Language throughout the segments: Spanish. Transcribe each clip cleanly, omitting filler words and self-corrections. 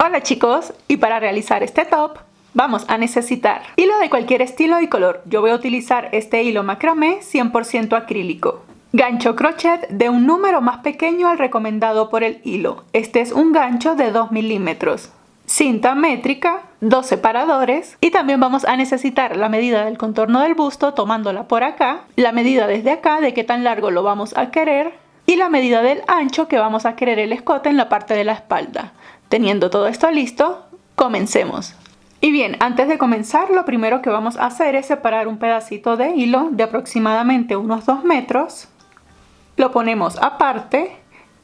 Hola chicos, y para realizar este top vamos a necesitar hilo de cualquier estilo y color. Yo voy a utilizar este hilo macramé 100% acrílico. Gancho crochet de un número más pequeño al recomendado por el hilo. Este es un gancho de 2 milímetros. Cinta métrica, 2 separadores y también vamos a necesitar la medida del contorno del busto tomándola por acá, la medida desde acá de qué tan largo lo vamos a querer y la medida del ancho que vamos a querer el escote en la parte de la espalda. Teniendo todo esto listo, comencemos. Y bien, antes de comenzar, lo primero que vamos a hacer es separar un pedacito de hilo de aproximadamente unos 2 metros. Lo ponemos aparte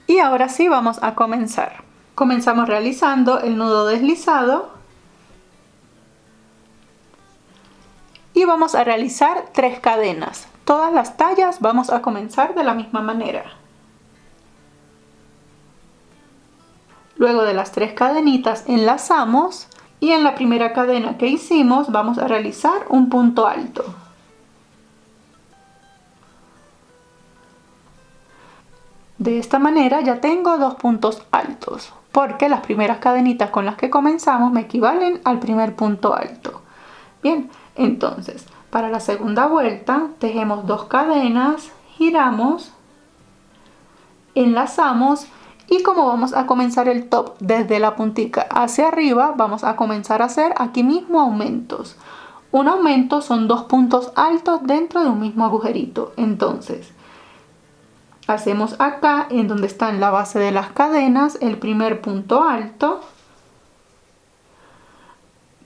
y ahora sí vamos a comenzar. Comenzamos realizando el nudo deslizado y vamos a realizar 3 cadenas. Todas las tallas vamos a comenzar de la misma manera. Luego de las 3 cadenitas enlazamos y en la primera cadena que hicimos vamos a realizar un punto alto. De esta manera ya tengo 2 puntos altos, porque las primeras cadenitas con las que comenzamos me equivalen al primer punto alto. Bien, entonces para la segunda vuelta tejemos 2 cadenas, giramos, enlazamos. Y como vamos a comenzar el top desde la puntica hacia arriba, vamos a comenzar a hacer aquí mismo aumentos. Un aumento son 2 puntos altos dentro de un mismo agujerito. Entonces, hacemos acá, en donde está en la base de las cadenas, el primer punto alto.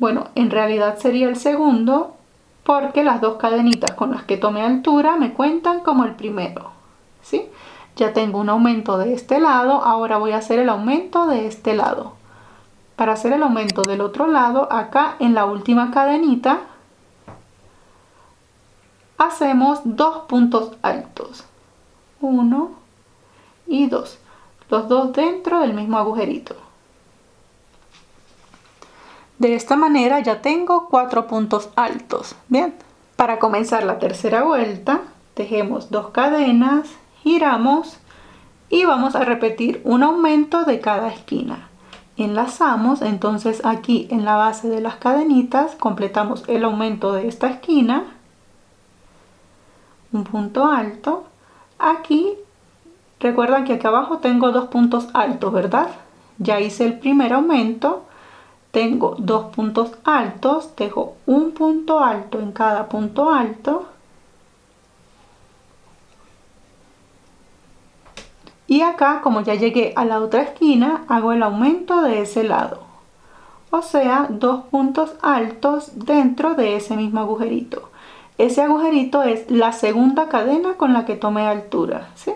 Bueno, en realidad sería el segundo, porque las 2 cadenitas con las que tomé altura me cuentan como el primero, ¿sí? Ya tengo un aumento de este lado, ahora voy a hacer el aumento de este lado. Para hacer el aumento del otro lado, acá en la última cadenita, hacemos 2 puntos altos. 1 y 2. Los dos dentro del mismo agujerito. De esta manera ya tengo 4 puntos altos. Bien, para comenzar la tercera vuelta, tejemos 2 cadenas, giramos y vamos a repetir un aumento de cada esquina. Enlazamos, entonces aquí en la base de las cadenitas completamos el aumento de esta esquina, un punto alto. Aquí recuerdan que aquí abajo tengo 2 puntos altos, ¿verdad? Ya hice el primer aumento, tengo 2 puntos altos, tejo un punto alto en cada punto alto. Y acá, como ya llegué a la otra esquina, hago el aumento de ese lado. O sea, 2 puntos altos dentro de ese mismo agujerito. Ese agujerito es la segunda cadena con la que tomé altura, ¿sí?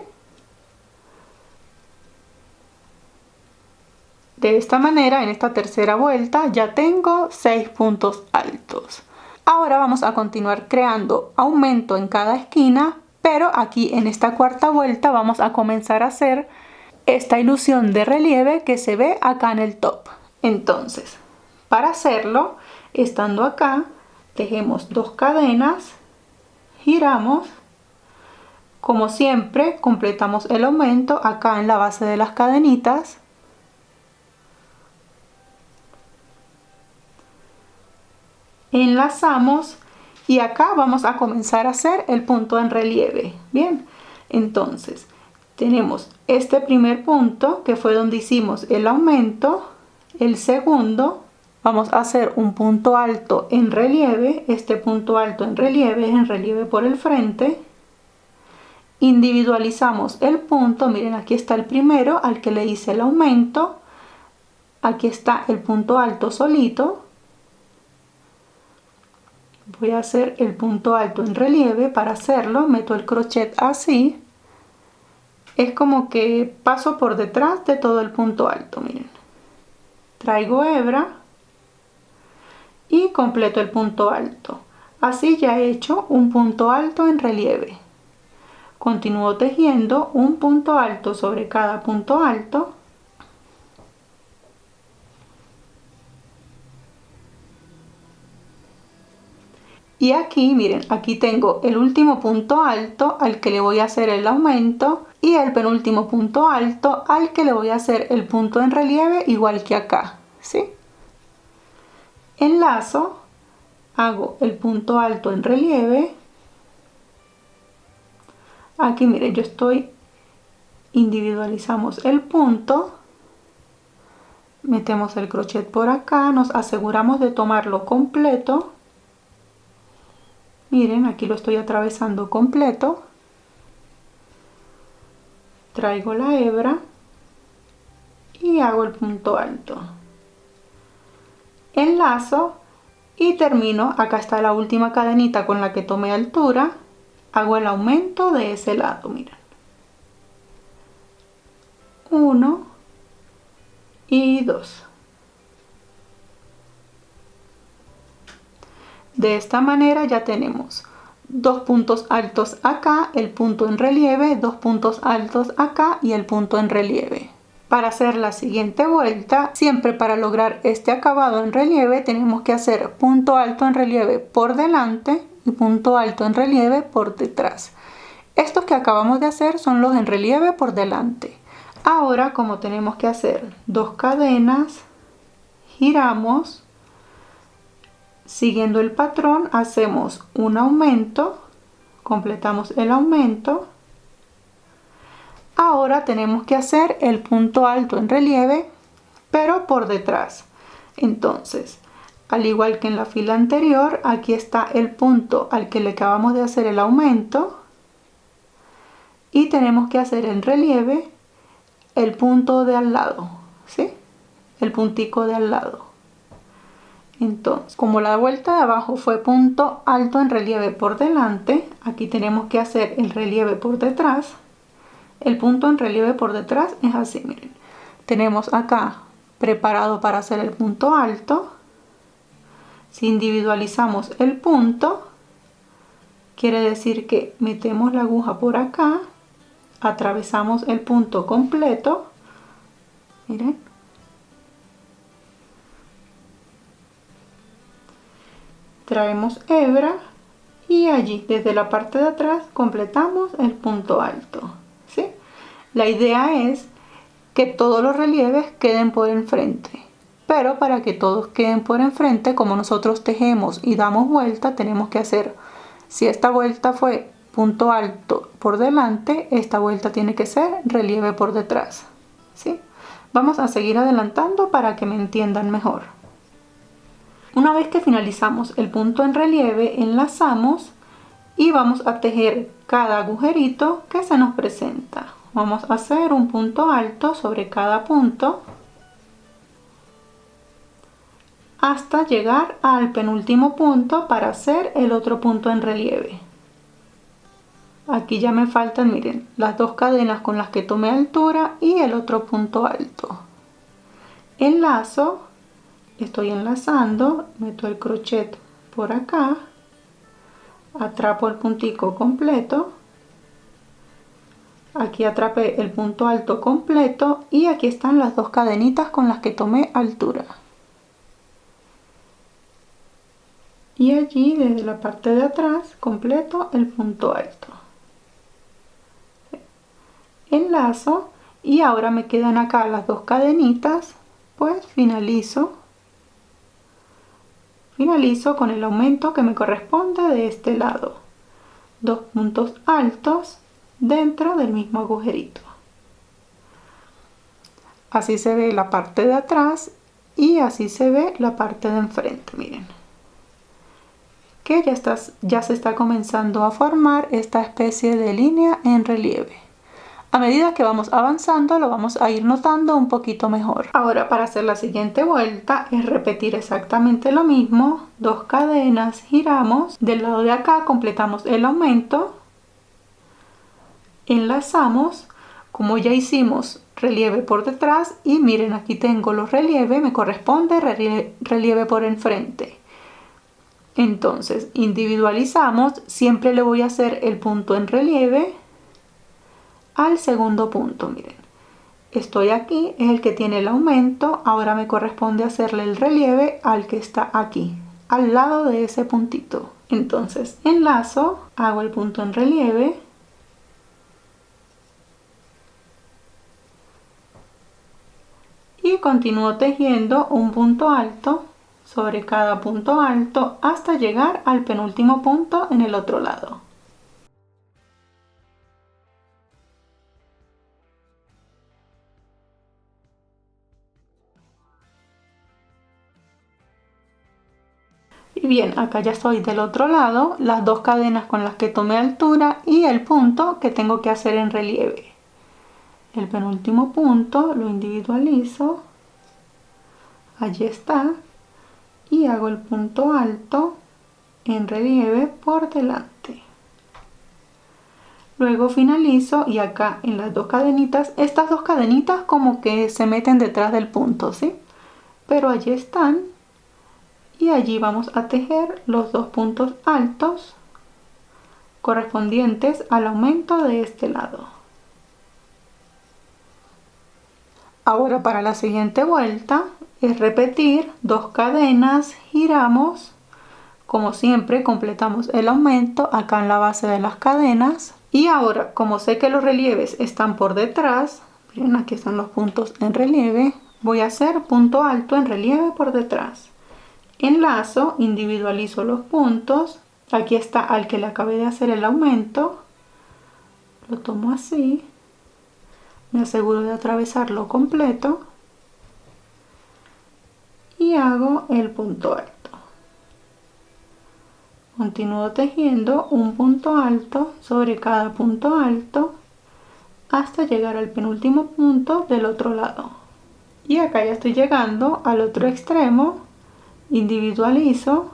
De esta manera, en esta tercera vuelta, ya tengo 6 puntos altos. Ahora vamos a continuar creando aumento en cada esquina. Pero aquí en esta cuarta vuelta vamos a comenzar a hacer esta ilusión de relieve que se ve acá en el top. Entonces, para hacerlo, estando acá, tejemos 2 cadenas, giramos. Como siempre, completamos el aumento acá en la base de las cadenitas. Enlazamos. Y acá vamos a comenzar a hacer el punto en relieve. Bien, entonces tenemos este primer punto que fue donde hicimos el aumento. El segundo, vamos a hacer un punto alto en relieve. Este punto alto en relieve es en relieve por el frente. Individualizamos el punto. Miren, aquí está el primero al que le hice el aumento. Aquí está el punto alto solito. Voy a hacer el punto alto en relieve. Para hacerlo meto el crochet así. Es como que paso por detrás de todo el punto alto, miren. Traigo hebra y completo el punto alto. Así ya he hecho un punto alto en relieve. Continúo tejiendo un punto alto sobre cada punto alto. Y aquí, miren, aquí tengo el último punto alto al que le voy a hacer el aumento y el penúltimo punto alto al que le voy a hacer el punto en relieve igual que acá. ¿sí? Enlazo, hago el punto alto en relieve. Aquí miren, yo individualizamos el punto, metemos el crochet por acá, nos aseguramos de tomarlo completo. Miren, aquí lo estoy atravesando completo. Traigo la hebra y hago el punto alto. Enlazo y termino. Acá está la última cadenita con la que tomé altura. Hago el aumento de ese lado, miren. 1 y 2. De esta manera ya tenemos dos puntos altos acá, el punto en relieve, dos puntos altos acá y el punto en relieve. Para hacer la siguiente vuelta, siempre para lograr este acabado en relieve, tenemos que hacer punto alto en relieve por delante y punto alto en relieve por detrás. Estos que acabamos de hacer son los en relieve por delante. Ahora, como tenemos que hacer dos cadenas, giramos. Siguiendo el patrón, hacemos un aumento, completamos el aumento. Ahora tenemos que hacer el punto alto en relieve, pero por detrás. Entonces, al igual que en la fila anterior, aquí está el punto al que le acabamos de hacer el aumento. Y tenemos que hacer en relieve el punto de al lado, ¿sí? El puntico de al lado. Entonces, como la vuelta de abajo fue punto alto en relieve por delante, aquí tenemos que hacer el relieve por detrás. El punto en relieve por detrás es así, miren. Tenemos acá preparado para hacer el punto alto. Si individualizamos el punto, quiere decir que metemos la aguja por acá, atravesamos el punto completo, miren. Traemos hebra y allí desde la parte de atrás completamos el punto alto, ¿sí? La idea es que todos los relieves queden por enfrente, pero para que todos queden por enfrente, como nosotros tejemos y damos vuelta, tenemos que hacer, si esta vuelta fue punto alto por delante, esta vuelta tiene que ser relieve por detrás, ¿sí? Vamos a seguir adelantando para que me entiendan mejor. Una vez que finalizamos el punto en relieve, enlazamos y vamos a tejer cada agujerito que se nos presenta. Vamos a hacer un punto alto sobre cada punto hasta llegar al penúltimo punto para hacer el otro punto en relieve. Aquí ya me faltan, miren, las dos cadenas con las que tomé altura y el otro punto alto. Enlazo. Estoy enlazando, meto el crochet por acá, atrapo el puntico completo, aquí atrapé el punto alto completo y aquí están las dos cadenitas con las que tomé altura. Y allí desde la parte de atrás completo el punto alto. Enlazo y ahora me quedan acá las dos cadenitas, pues finalizo con el aumento que me corresponde de este lado. Dos puntos altos dentro del mismo agujerito. Así se ve la parte de atrás y así se ve la parte de enfrente, miren. Que ya se está comenzando a formar esta especie de línea en relieve. A medida que vamos avanzando lo vamos a ir notando un poquito mejor. Ahora para hacer la siguiente vuelta es repetir exactamente lo mismo. Dos cadenas, giramos. Del lado de acá completamos el aumento. Enlazamos. Como ya hicimos relieve por detrás y miren aquí tengo los relieves, me corresponde relieve por enfrente. Entonces individualizamos. Siempre le voy a hacer el punto en relieve al segundo punto, miren, estoy aquí, es el que tiene el aumento, ahora me corresponde hacerle el relieve al que está aquí, al lado de ese puntito. Entonces enlazo, hago el punto en relieve, y y continúo tejiendo un punto alto sobre cada punto alto hasta llegar al penúltimo punto en el otro lado. Y bien, acá ya estoy del otro lado, las dos cadenas con las que tomé altura y el punto que tengo que hacer en relieve. El penúltimo punto lo individualizo, allí está, y hago el punto alto en relieve por delante. Luego finalizo y acá en las dos cadenitas, estas dos cadenitas como que se meten detrás del punto, ¿sí? Pero allí están. Y allí vamos a tejer los dos puntos altos correspondientes al aumento de este lado. Ahora para la siguiente vuelta es repetir dos cadenas, giramos, como siempre completamos el aumento acá en la base de las cadenas. Y ahora, como sé que los relieves están por detrás, miren, aquí están los puntos en relieve, voy a hacer punto alto en relieve por detrás. Enlazo, individualizo los puntos, aquí está al que le acabé de hacer el aumento, lo tomo así, me aseguro de atravesarlo completo y hago el punto alto. Continúo tejiendo un punto alto sobre cada punto alto hasta llegar al penúltimo punto del otro lado. Y acá ya estoy llegando al otro extremo. Individualizo,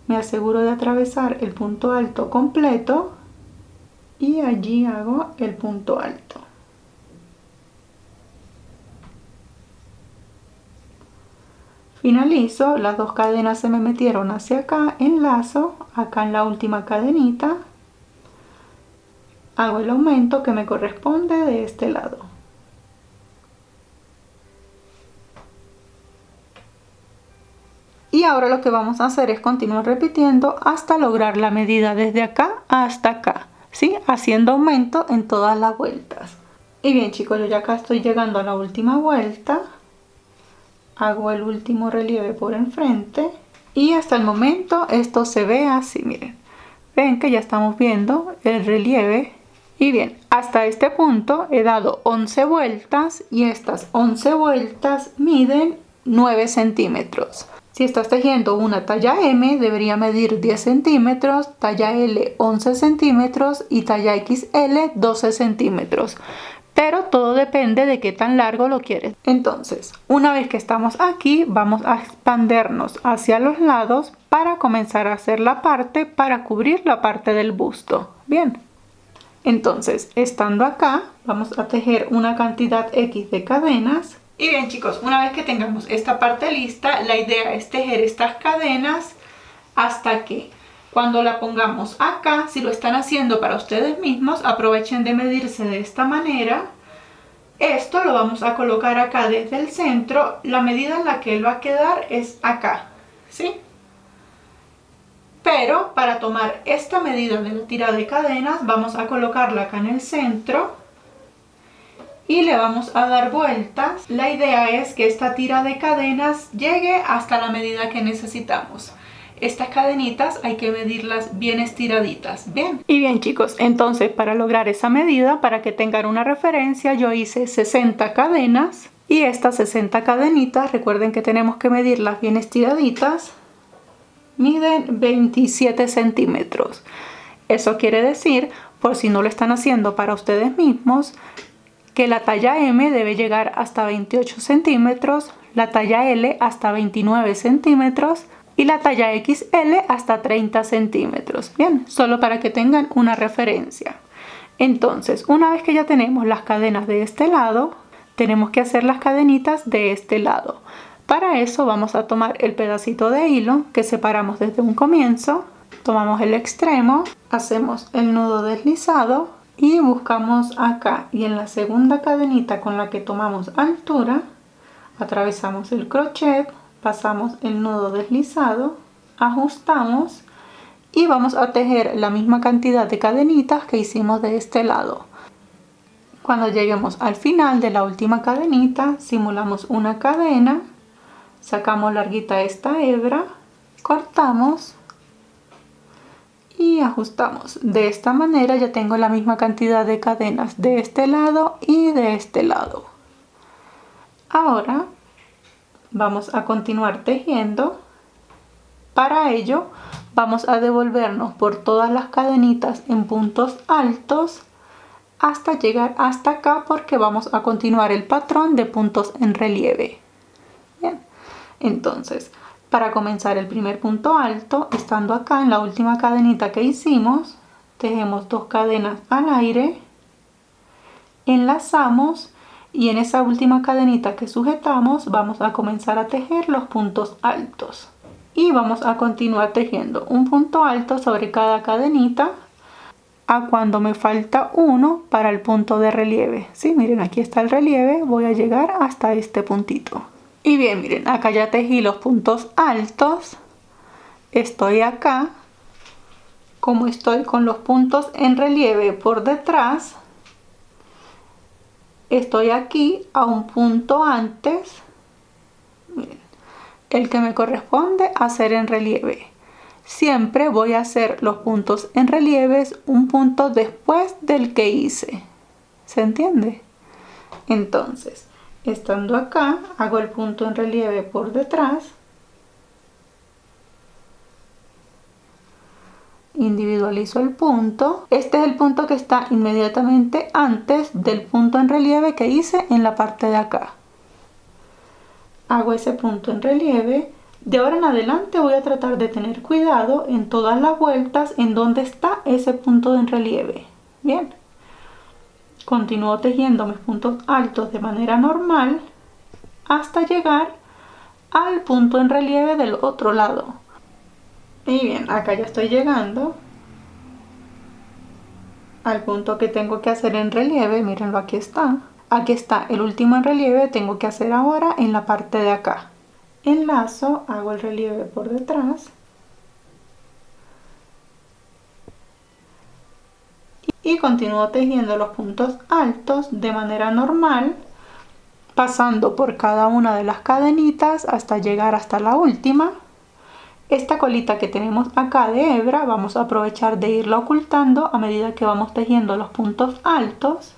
me aseguro de atravesar el punto alto completo y allí hago el punto alto. Finalizo, las dos cadenas se me metieron hacia acá, enlazo, acá en la última cadenita, hago el aumento que me corresponde de este lado. Y ahora lo que vamos a hacer es continuar repitiendo hasta lograr la medida desde acá hasta acá, ¿sí? Haciendo aumento en todas las vueltas. Y bien chicos, yo ya acá estoy llegando a la última vuelta. Hago el último relieve por enfrente. Y hasta el momento esto se ve así, miren. Ven que ya estamos viendo el relieve. Y bien, hasta este punto he dado 11 vueltas y estas 11 vueltas miden 9 centímetros. Si estás tejiendo una talla M, debería medir 10 centímetros, talla L 11 centímetros y talla XL 12 centímetros. Pero todo depende de qué tan largo lo quieres. Entonces, una vez que estamos aquí, vamos a expandernos hacia los lados para comenzar a hacer la parte para cubrir la parte del busto. Bien. Entonces, estando acá, vamos a tejer una cantidad X de cadenas. Y bien chicos, una vez que tengamos esta parte lista, la idea es tejer estas cadenas hasta que cuando la pongamos acá, si lo están haciendo para ustedes mismos, aprovechen de medirse de esta manera. Esto lo vamos a colocar acá desde el centro, la medida en la que él va a quedar es acá, ¿sí? Pero para tomar esta medida de la tira de cadenas, vamos a colocarla acá en el centro. Y le vamos a dar vueltas. La idea es que esta tira de cadenas llegue hasta la medida que necesitamos. Estas cadenitas hay que medirlas bien estiraditas, ¿bien? Y bien chicos, entonces para lograr esa medida, para que tengan una referencia, yo hice 60 cadenas. Y estas 60 cadenitas, recuerden que tenemos que medirlas bien estiraditas, miden 27 centímetros. Eso quiere decir, por si no lo están haciendo para ustedes mismos, que la talla M debe llegar hasta 28 centímetros, la talla L hasta 29 centímetros y la talla XL hasta 30 centímetros. Bien, solo para que tengan una referencia. Entonces, una vez que ya tenemos las cadenas de este lado, tenemos que hacer las cadenitas de este lado. Para eso vamos a tomar el pedacito de hilo que separamos desde un comienzo, tomamos el extremo, hacemos el nudo deslizado y buscamos acá y en la segunda cadenita con la que tomamos altura, atravesamos el crochet, pasamos el nudo deslizado, ajustamos y vamos a tejer la misma cantidad de cadenitas que hicimos de este lado. Cuando lleguemos al final de la última cadenita, simulamos una cadena, sacamos larguita esta hebra, cortamos y ajustamos. De esta manera ya tengo la misma cantidad de cadenas de este lado y de este lado. Ahora vamos a continuar tejiendo. Para ello vamos a devolvernos por todas las cadenitas en puntos altos hasta llegar hasta acá, porque vamos a continuar el patrón de puntos en relieve. Bien, entonces para comenzar el primer punto alto, estando acá en la última cadenita que hicimos, tejemos 2 cadenas al aire, enlazamos y en esa última cadenita que sujetamos vamos a comenzar a tejer los puntos altos. Y vamos a continuar tejiendo un punto alto sobre cada cadenita a cuando me falta uno para el punto de relieve. Sí, miren, aquí está el relieve, voy a llegar hasta este puntito. Y bien, miren, acá ya tejí los puntos altos. Estoy acá. Como estoy con los puntos en relieve por detrás, estoy aquí a un punto antes. Miren, el que me corresponde hacer en relieve. Siempre voy a hacer los puntos en relieves un punto después del que hice. ¿Se entiende? Entonces, estando acá, hago el punto en relieve por detrás. Individualizo el punto. Este es el punto que está inmediatamente antes del punto en relieve que hice en la parte de acá. Hago ese punto en relieve. De ahora en adelante voy a tratar de tener cuidado en todas las vueltas en donde está ese punto en relieve. Bien, continúo tejiendo mis puntos altos de manera normal hasta llegar al punto en relieve del otro lado. Y bien, acá ya estoy llegando al punto que tengo que hacer en relieve. Mírenlo, aquí está. Aquí está el último en relieve, tengo que hacer ahora en la parte de acá. Enlazo, hago el relieve por detrás y continúo tejiendo los puntos altos de manera normal, pasando por cada una de las cadenitas hasta llegar hasta la última. Esta colita que tenemos acá de hebra vamos a aprovechar de irla ocultando a medida que vamos tejiendo los puntos altos.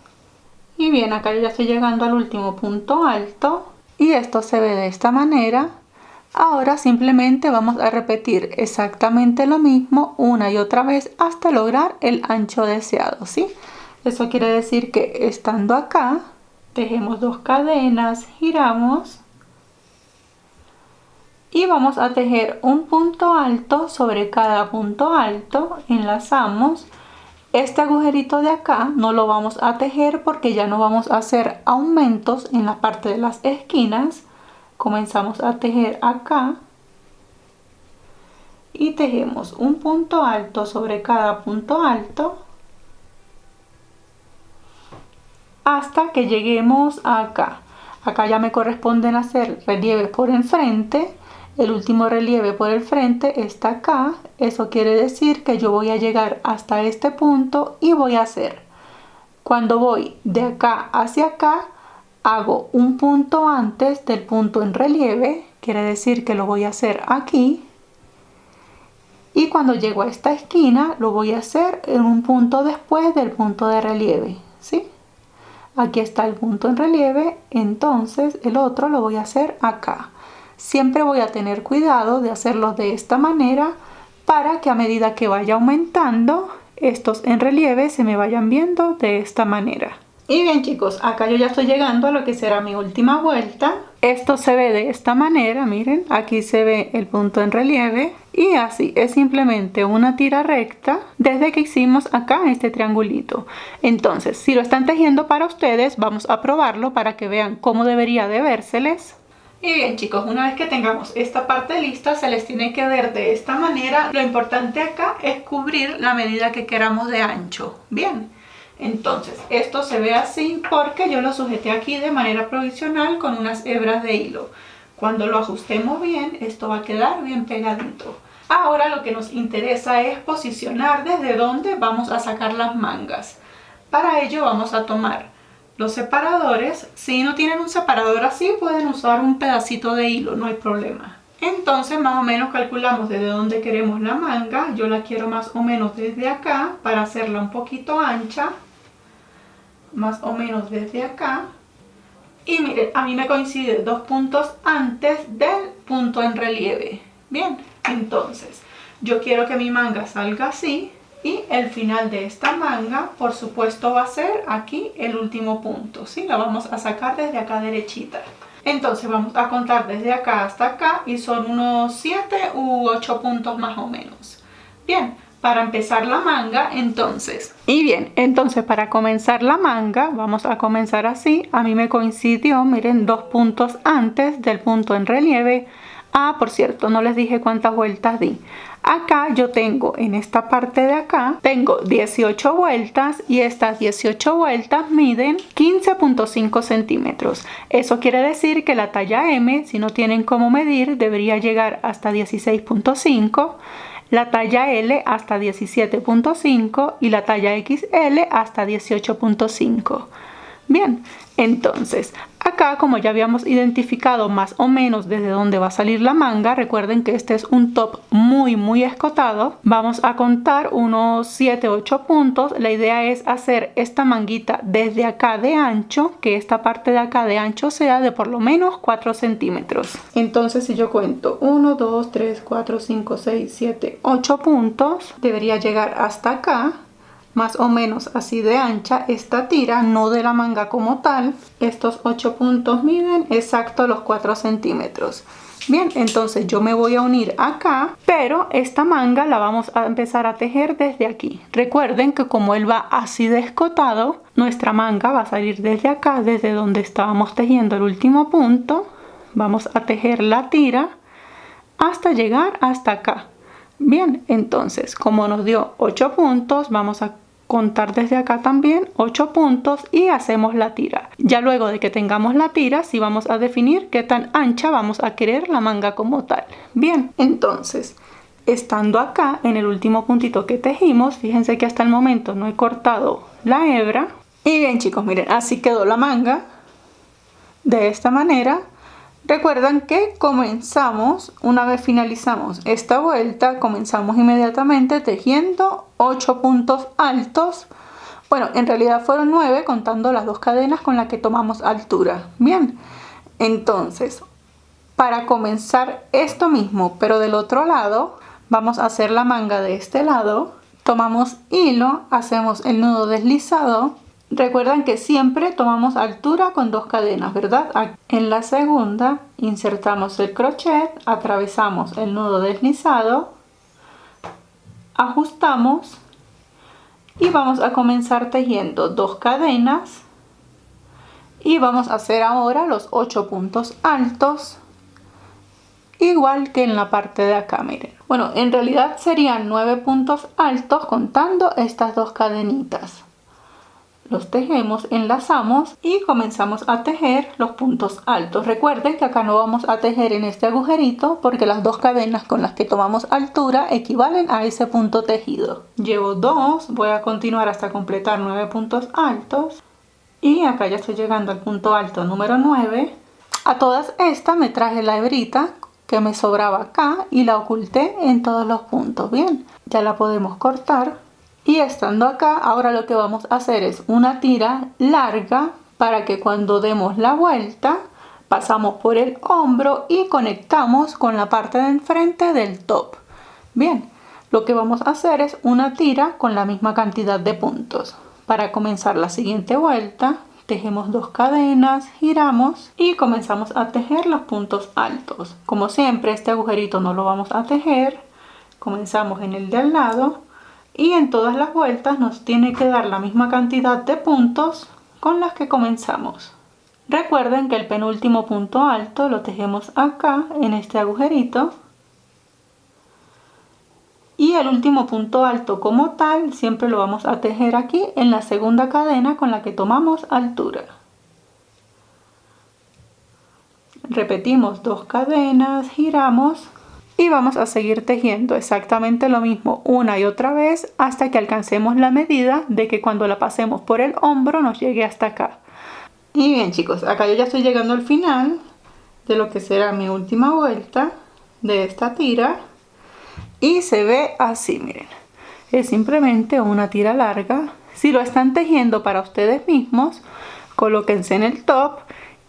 Y bien, acá yo ya estoy llegando al último punto alto y esto se ve de esta manera. Ahora simplemente vamos a repetir exactamente lo mismo una y otra vez hasta lograr el ancho deseado, ¿sí? Eso quiere decir que estando acá, tejemos 2 cadenas, giramos y vamos a tejer un punto alto sobre cada punto alto, enlazamos. Este agujerito de acá no lo vamos a tejer porque ya no vamos a hacer aumentos en la parte de las esquinas. Comenzamos a tejer acá y tejemos un punto alto sobre cada punto alto hasta que lleguemos acá. Acá ya me corresponden hacer relieves por enfrente. El último relieve por el frente está acá. Eso quiere decir que yo voy a llegar hasta este punto y voy a hacer, cuando voy de acá hacia acá, hago un punto antes del punto en relieve, quiere decir que lo voy a hacer aquí. Y cuando llego a esta esquina, lo voy a hacer en un punto después del punto de relieve, ¿sí? Aquí está el punto en relieve, entonces el otro lo voy a hacer acá. Siempre voy a tener cuidado de hacerlo de esta manera para que a medida que vaya aumentando, estos en relieve se me vayan viendo de esta manera. Y bien, chicos, acá yo ya estoy llegando a lo que será mi última vuelta. Esto se ve de esta manera, miren, aquí se ve el punto en relieve y así es simplemente una tira recta desde que hicimos acá este triangulito. Entonces, si lo están tejiendo para ustedes, vamos a probarlo para que vean cómo debería de vérseles. Y bien, chicos, una vez que tengamos esta parte lista, se les tiene que ver de esta manera. Lo importante acá es cubrir la medida que queramos de ancho. Bien, entonces esto se ve así porque yo lo sujeté aquí de manera provisional con unas hebras de hilo. Cuando lo ajustemos bien, esto va a quedar bien pegadito. Ahora lo que nos interesa es posicionar desde donde vamos a sacar las mangas. Para ello vamos a tomar los separadores. Si no tienen un separador así, pueden usar un pedacito de hilo, no hay problema. Entonces más o menos calculamos desde dónde queremos la manga. Yo la quiero más o menos desde acá para hacerla un poquito ancha. Más o menos desde acá. Y miren, a mí me coincide 2 puntos antes del punto en relieve. Bien, entonces yo quiero que mi manga salga así. Y el final de esta manga, por supuesto, va a ser aquí el último punto, ¿sí? La vamos a sacar desde acá derechita. Entonces vamos a contar desde acá hasta acá y son unos 7 u 8 puntos más o menos. Bien, para empezar la manga, entonces. Y bien, entonces para comenzar la manga, vamos a comenzar así. A mí me coincidió, miren, 2 puntos antes del punto en relieve. Ah, por cierto, no les dije cuántas vueltas di. Acá yo tengo, en esta parte de acá, tengo 18 vueltas y estas 18 vueltas miden 15.5 centímetros. Eso quiere decir que la talla M, si no tienen cómo medir, debería llegar hasta 16.5, la talla L hasta 17.5 y la talla XL hasta 18.5. Bien, entonces acá, como ya habíamos identificado más o menos desde dónde va a salir la manga, recuerden que este es un top muy escotado, vamos a contar unos 7-8 puntos. La idea es hacer esta manguita desde acá de ancho, que esta parte de acá de ancho sea de por lo menos 4 centímetros. Entonces si yo cuento 1, 2, 3, 4, 5, 6, 7, 8 puntos, debería llegar hasta acá. Más o menos así de ancha esta tira, no de la manga como tal. Estos 8 puntos miden exacto los 4 centímetros. Bien, entonces yo me voy a unir acá, pero esta manga la vamos a empezar a tejer desde aquí. Recuerden que como él va así de escotado, nuestra manga va a salir desde acá, desde donde estábamos tejiendo el último punto. Vamos a tejer la tira hasta llegar hasta acá. Bien, entonces como nos dio 8 puntos, vamos a contar desde acá también 8 puntos y hacemos la tira. Ya luego de que tengamos la tira, sí vamos a definir qué tan ancha vamos a querer la manga como tal. Bien, entonces, estando acá en el último puntito que tejimos, fíjense que hasta el momento no he cortado la hebra. Y bien chicos, miren, así quedó la manga de esta manera. Recuerdan que comenzamos, una vez finalizamos esta vuelta, comenzamos inmediatamente tejiendo 8 puntos altos. Bueno, en realidad fueron 9 contando las 2 cadenas con las que tomamos altura. Bien, entonces, para comenzar esto mismo, pero del otro lado, vamos a hacer la manga de este lado. Tomamos hilo, hacemos el nudo deslizado. Recuerdan que siempre tomamos altura con 2 cadenas, ¿verdad? En la segunda insertamos el crochet, atravesamos el nudo deslizado, ajustamos y vamos a comenzar tejiendo 2 cadenas y vamos a hacer ahora los 8 puntos altos, igual que en la parte de acá, miren. Bueno, en realidad serían 9 puntos altos contando estas 2 cadenitas. Los tejemos, enlazamos y comenzamos a tejer los puntos altos. Recuerden que acá no vamos a tejer en este agujerito porque las 2 cadenas con las que tomamos altura equivalen a ese punto tejido. Llevo 2, voy a continuar hasta completar 9 puntos altos y acá ya estoy llegando al punto alto número 9. A todas estas me traje la hebrita que me sobraba acá y la oculté en todos los puntos. Bien, ya la podemos cortar. Y estando acá, ahora lo que vamos a hacer es una tira larga para que cuando demos la vuelta, pasamos por el hombro y conectamos con la parte de enfrente del top. Bien, lo que vamos a hacer es una tira con la misma cantidad de puntos. Para comenzar la siguiente vuelta, tejemos 2 cadenas, giramos y comenzamos a tejer los puntos altos. Como siempre, este agujerito no lo vamos a tejer. Comenzamos en el de al lado. Y en todas las vueltas nos tiene que dar la misma cantidad de puntos con las que comenzamos. Recuerden que el penúltimo punto alto lo tejemos acá en este agujerito. Y el último punto alto como tal siempre lo vamos a tejer aquí en la segunda cadena con la que tomamos altura. Repetimos 2 cadenas, giramos. Y vamos a seguir tejiendo exactamente lo mismo una y otra vez hasta que alcancemos la medida de que cuando la pasemos por el hombro nos llegue hasta acá. Y bien chicos, acá yo ya estoy llegando al final de lo que será mi última vuelta de esta tira. Y se ve así, miren. Es simplemente una tira larga. Si lo están tejiendo para ustedes mismos, colóquense en el top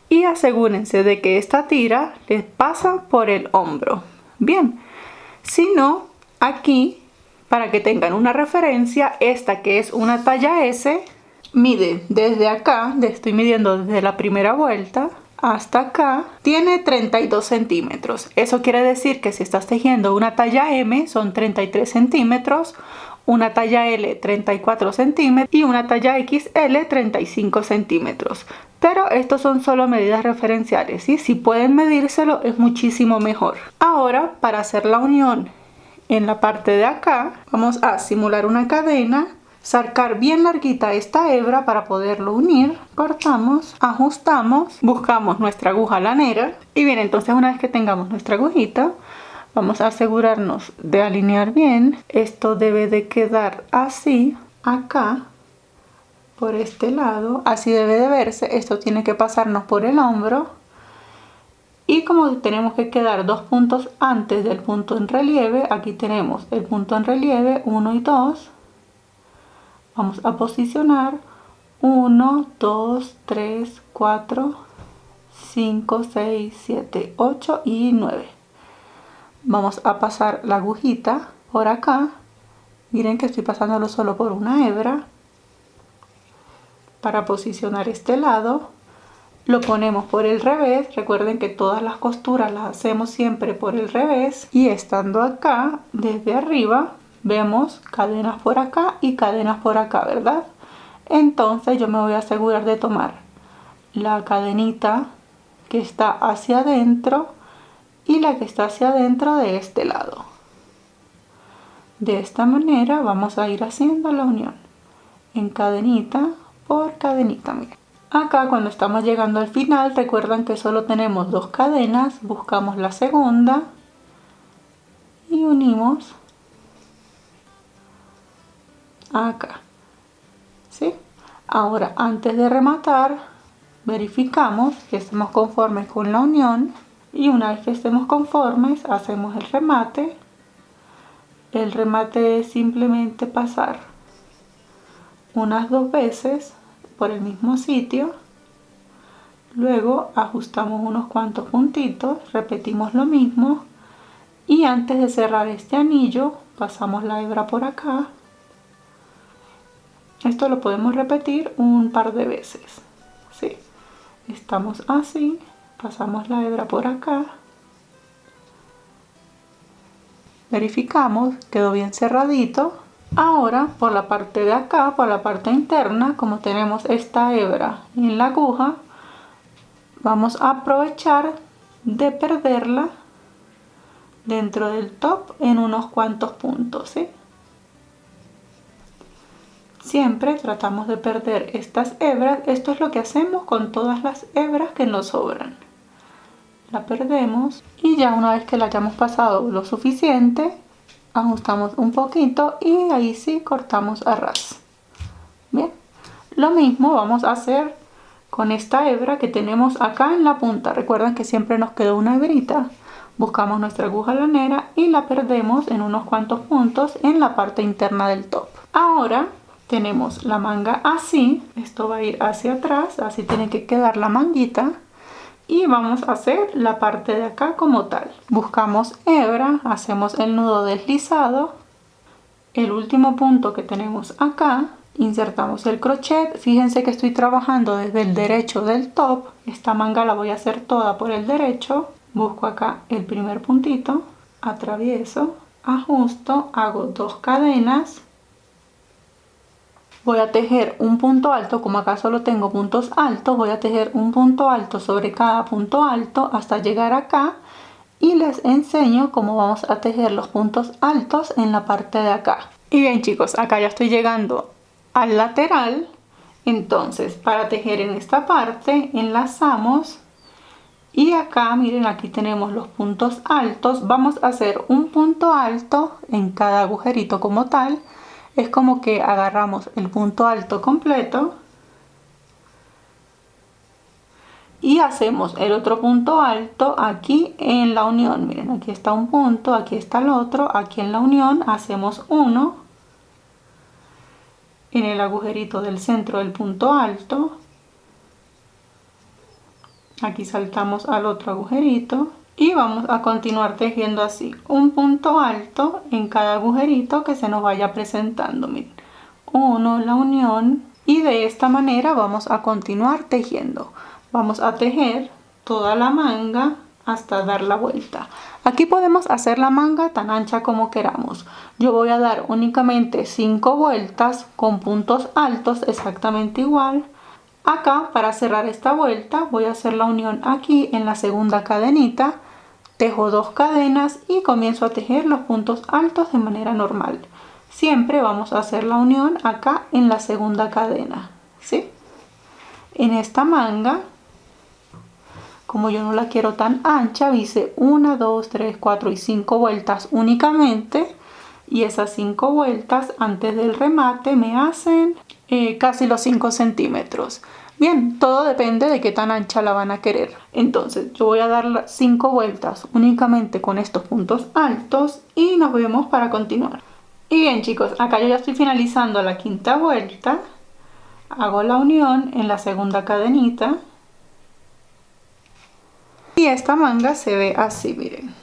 y asegúrense de que esta tira les pasa por el hombro. Bien, si no, aquí, para que tengan una referencia, esta que es una talla S, mide desde acá, le estoy midiendo desde la primera vuelta hasta acá, tiene 32 centímetros. Eso quiere decir que si estás tejiendo una talla M son 33 centímetros, una talla L 34 centímetros y una talla XL 35 centímetros. Pero estos son solo medidas referenciales, ¿sí? Si pueden medírselo es muchísimo mejor. Ahora, para hacer la unión en la parte de acá, vamos a simular una cadena, sacar bien larguita esta hebra para poderlo unir, cortamos, ajustamos, buscamos nuestra aguja lanera y bien, entonces una vez que tengamos nuestra agujita, vamos a asegurarnos de alinear bien. Esto debe de quedar así, acá, por este lado, así debe de verse. Esto tiene que pasarnos por el hombro. Y como tenemos que quedar 2 puntos antes del punto en relieve, aquí tenemos el punto en relieve 1 y 2. Vamos a posicionar 1, 2, 3, 4, 5, 6, 7, 8 y 9. Vamos a pasar la agujita por acá. Miren que estoy pasándolo solo por una hebra. Para posicionar este lado, lo ponemos por el revés. Recuerden que todas las costuras las hacemos siempre por el revés. Y estando acá, desde arriba, vemos cadenas por acá y cadenas por acá, ¿verdad? Entonces yo me voy a asegurar de tomar la cadenita que está hacia adentro y la que está hacia adentro de este lado. De esta manera vamos a ir haciendo la unión en cadenita por cadenita. Miren. Acá cuando estamos llegando al final, recuerdan que solo tenemos 2 cadenas, buscamos la segunda y unimos acá, ¿sí? Ahora, antes de rematar, verificamos que estemos conformes con la unión y una vez que estemos conformes, hacemos el remate. El remate es simplemente pasar unas 2 veces por el mismo sitio, luego ajustamos unos cuantos puntitos, repetimos lo mismo y antes de cerrar este anillo pasamos la hebra por acá. Esto lo podemos repetir un par de veces, ¿sí? Estamos así, pasamos la hebra por acá, verificamos, quedó bien cerradito. Ahora por la parte de acá, por la parte interna, como tenemos esta hebra en la aguja, vamos a aprovechar de perderla dentro del top en unos cuantos puntos, ¿sí? Siempre tratamos de perder estas hebras. Esto es lo que hacemos con todas las hebras que nos sobran. La perdemos y ya una vez que la hayamos pasado lo suficiente, ajustamos un poquito y ahí sí cortamos a ras. Bien, lo mismo vamos a hacer con esta hebra que tenemos acá en la punta. Recuerden que siempre nos quedó una hebrita. Buscamos nuestra aguja lanera y la perdemos en unos cuantos puntos en la parte interna del top. Ahora tenemos la manga así, esto va a ir hacia atrás, así tiene que quedar la manguita. Y vamos a hacer la parte de acá como tal. Buscamos hebra, hacemos el nudo deslizado, el último punto que tenemos acá, insertamos el crochet. Fíjense que estoy trabajando desde el derecho del top. Esta manga la voy a hacer toda por el derecho. Busco acá el primer puntito, atravieso, ajusto, hago 2 cadenas. Voy a tejer un punto alto, como acá solo tengo puntos altos, voy a tejer un punto alto sobre cada punto alto hasta llegar acá y les enseño cómo vamos a tejer los puntos altos en la parte de acá. Y bien chicos, acá ya estoy llegando al lateral, entonces para tejer en esta parte enlazamos y acá miren, aquí tenemos los puntos altos. Vamos a hacer un punto alto en cada agujerito como tal. Es como que agarramos el punto alto completo y hacemos el otro punto alto aquí en la unión. Miren, aquí está un punto, aquí está el otro, aquí en la unión hacemos uno en el agujerito del centro del punto alto. Aquí saltamos al otro agujerito y vamos a continuar tejiendo así un punto alto en cada agujerito que se nos vaya presentando. Miren, uno, la unión, y de esta manera vamos a continuar tejiendo. Vamos a tejer toda la manga hasta dar la vuelta. Aquí podemos hacer la manga tan ancha como queramos. Yo voy a dar únicamente 5 vueltas con puntos altos exactamente igual. Acá, para cerrar esta vuelta, voy a hacer la unión aquí en la segunda cadenita, tejo 2 cadenas y comienzo a tejer los puntos altos de manera normal. Siempre vamos a hacer la unión acá en la segunda cadena, ¿sí? En esta manga, como yo no la quiero tan ancha, hice 1, 2, 3, 4 y 5 vueltas únicamente. Y esas 5 vueltas antes del remate me hacen casi los 5 centímetros. Bien, todo depende de qué tan ancha la van a querer. Entonces yo voy a dar las 5 vueltas únicamente con estos puntos altos y nos vemos para continuar. Y bien chicos, acá yo ya estoy finalizando la quinta vuelta. Hago la unión en la segunda cadenita. Y esta manga se ve así, miren.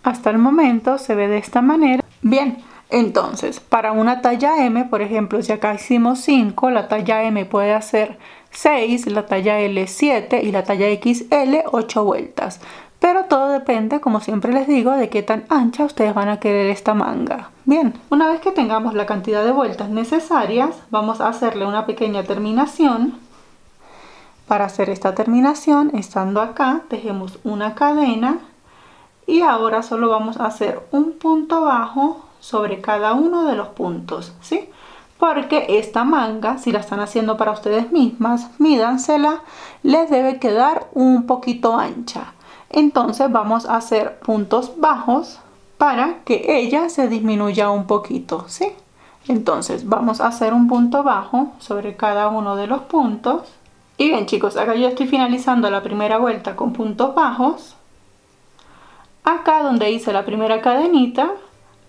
Hasta el momento se ve de esta manera. Bien, entonces para una talla M, por ejemplo, si acá hicimos 5, la talla M puede hacer 6, la talla L 7 y la talla XL 8 vueltas. Pero todo depende, como siempre les digo, de qué tan ancha ustedes van a querer esta manga. Bien, una vez que tengamos la cantidad de vueltas necesarias, vamos a hacerle una pequeña terminación. Para hacer esta terminación, estando acá, tejemos una cadena y ahora solo vamos a hacer un punto bajo sobre cada uno de los puntos, ¿sí? Porque esta manga, si la están haciendo para ustedes mismas, mídansela, les debe quedar un poquito ancha. Entonces vamos a hacer puntos bajos para que ella se disminuya un poquito, ¿sí? Entonces vamos a hacer un punto bajo sobre cada uno de los puntos. Y bien chicos, acá yo estoy finalizando la primera vuelta con puntos bajos. Acá donde hice la primera cadenita,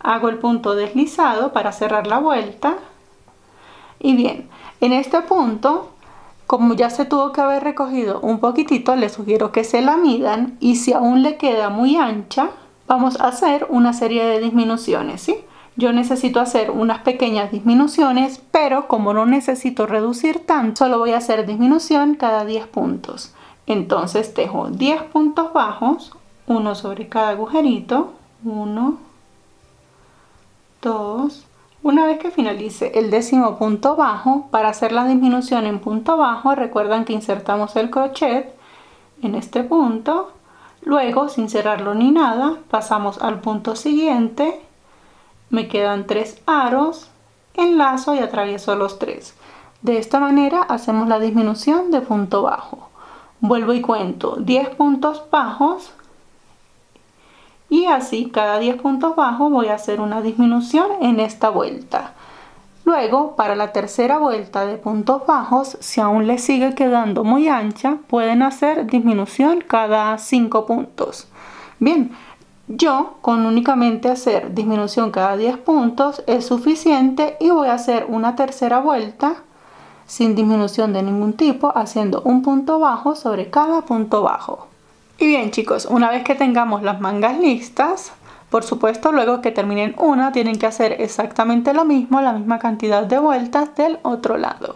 hago el punto deslizado para cerrar la vuelta. Y bien, en este punto, como ya se tuvo que haber recogido un poquitito, les sugiero que se la midan. Y si aún le queda muy ancha, vamos a hacer una serie de disminuciones, ¿sí? Yo necesito hacer unas pequeñas disminuciones, pero como no necesito reducir tanto, solo voy a hacer disminución cada 10 puntos. Entonces tejo 10 puntos bajos, uno sobre cada agujerito, 1, 2. Una vez que finalice el 10º punto bajo, para hacer la disminución en punto bajo, recuerdan que insertamos el crochet en este punto. Luego, sin cerrarlo ni nada, pasamos al punto siguiente. Me quedan 3 aros, enlazo y atravieso los 3. De esta manera hacemos la disminución de punto bajo. Vuelvo y cuento 10 puntos bajos y así cada 10 puntos bajos voy a hacer una disminución en esta vuelta. Luego, para la tercera vuelta de puntos bajos, si aún les sigue quedando muy ancha, pueden hacer disminución cada 5 puntos. Bien, yo con únicamente hacer disminución cada 10 puntos es suficiente y voy a hacer una tercera vuelta sin disminución de ningún tipo, haciendo un punto bajo sobre cada punto bajo. Y bien chicos, una vez que tengamos las mangas listas, por supuesto luego que terminen una tienen que hacer exactamente lo mismo, la misma cantidad de vueltas del otro lado.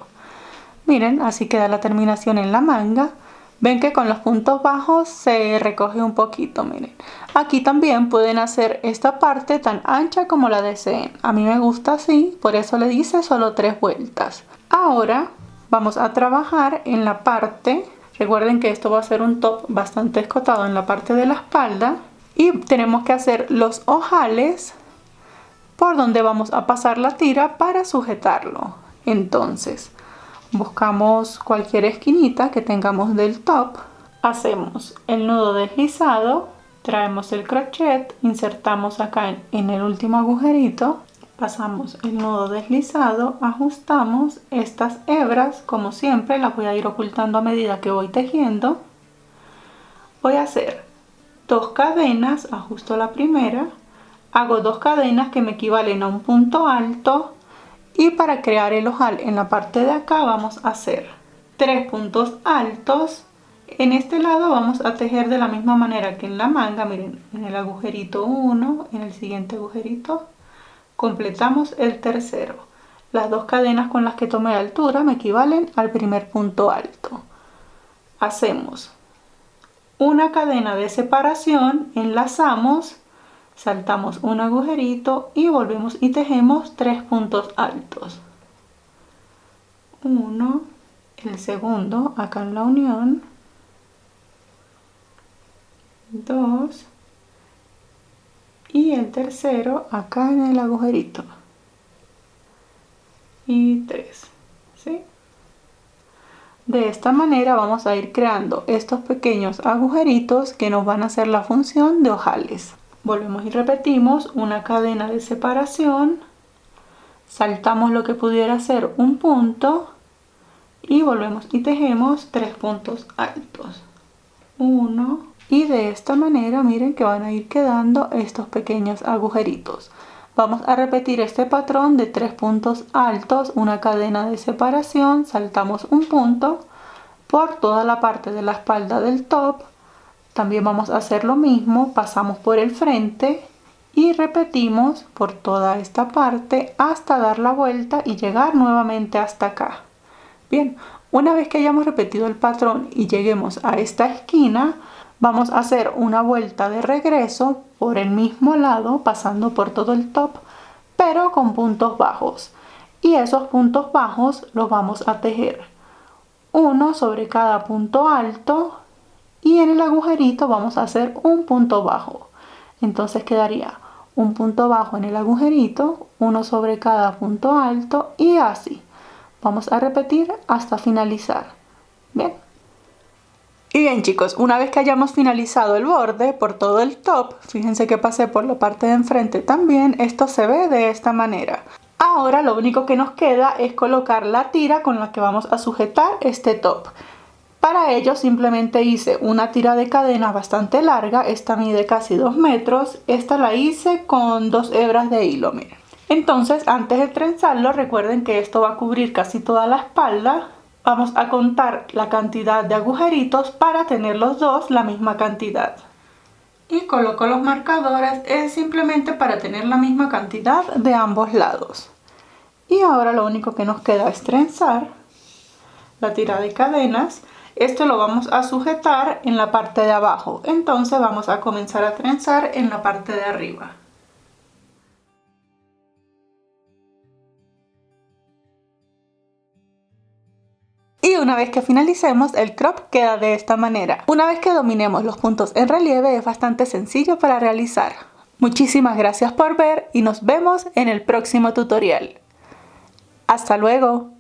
Miren, así queda la terminación en la manga. Ven que con los puntos bajos se recoge un poquito, miren. Aquí también pueden hacer esta parte tan ancha como la deseen. A mí me gusta así, por eso le hice solo 3 vueltas. Ahora vamos a trabajar en la parte, recuerden que esto va a ser un top bastante escotado en la parte de la espalda. Y tenemos que hacer los ojales por donde vamos a pasar la tira para sujetarlo. Entonces, buscamos cualquier esquinita que tengamos del top, hacemos el nudo deslizado, traemos el crochet, insertamos acá en el último agujerito, pasamos el nudo deslizado, ajustamos estas hebras, como siempre las voy a ir ocultando a medida que voy tejiendo. Voy a hacer 2 cadenas, ajusto la primera, hago 2 cadenas que me equivalen a un punto alto, y para crear el ojal en la parte de acá vamos a hacer 3 puntos altos. En este lado vamos a tejer de la misma manera que en la manga, miren, en el agujerito 1, en el siguiente agujerito completamos el tercero. Las 2 cadenas con las que tomé de altura me equivalen al primer punto alto. Hacemos una cadena de separación, enlazamos, saltamos un agujerito y volvemos y tejemos 3 puntos altos. Uno, el segundo acá en la unión, 2 y el tercero acá en el agujerito y 3, ¿sí? De esta manera vamos a ir creando estos pequeños agujeritos que nos van a hacer la función de ojales. Volvemos y repetimos una cadena de separación, saltamos lo que pudiera ser un punto y volvemos y tejemos 3 puntos altos. 1 y de esta manera miren que van a ir quedando estos pequeños agujeritos. Vamos a repetir este patrón de 3 puntos altos, una cadena de separación, saltamos un punto por toda la parte de la espalda del top. También vamos a hacer lo mismo, pasamos por el frente y repetimos por toda esta parte hasta dar la vuelta y llegar nuevamente hasta acá. Bien, una vez que hayamos repetido el patrón y lleguemos a esta esquina, vamos a hacer una vuelta de regreso por el mismo lado, pasando por todo el top, pero con puntos bajos. Y esos puntos bajos los vamos a tejer uno sobre cada punto alto y en el agujerito vamos a hacer un punto bajo. Entonces quedaría un punto bajo en el agujerito, uno sobre cada punto alto y así. Vamos a repetir hasta finalizar. Bien. Y bien chicos, una vez que hayamos finalizado el borde por todo el top, fíjense que pasé por la parte de enfrente también, esto se ve de esta manera. Ahora lo único que nos queda es colocar la tira con la que vamos a sujetar este top. Para ello simplemente hice una tira de cadena bastante larga, esta mide casi 2 metros, esta la hice con 2 hebras de hilo, miren. Entonces antes de trenzarlo, recuerden que esto va a cubrir casi toda la espalda. Vamos a contar la cantidad de agujeritos para tener los dos la misma cantidad. Y coloco los marcadores, es simplemente para tener la misma cantidad de ambos lados. Y ahora lo único que nos queda es trenzar la tira de cadenas. Esto lo vamos a sujetar en la parte de abajo, entonces vamos a comenzar a trenzar en la parte de arriba. Y una vez que finalicemos, el crop queda de esta manera. Una vez que dominemos los puntos en relieve, es bastante sencillo para realizar. Muchísimas gracias por ver y nos vemos en el próximo tutorial. ¡Hasta luego!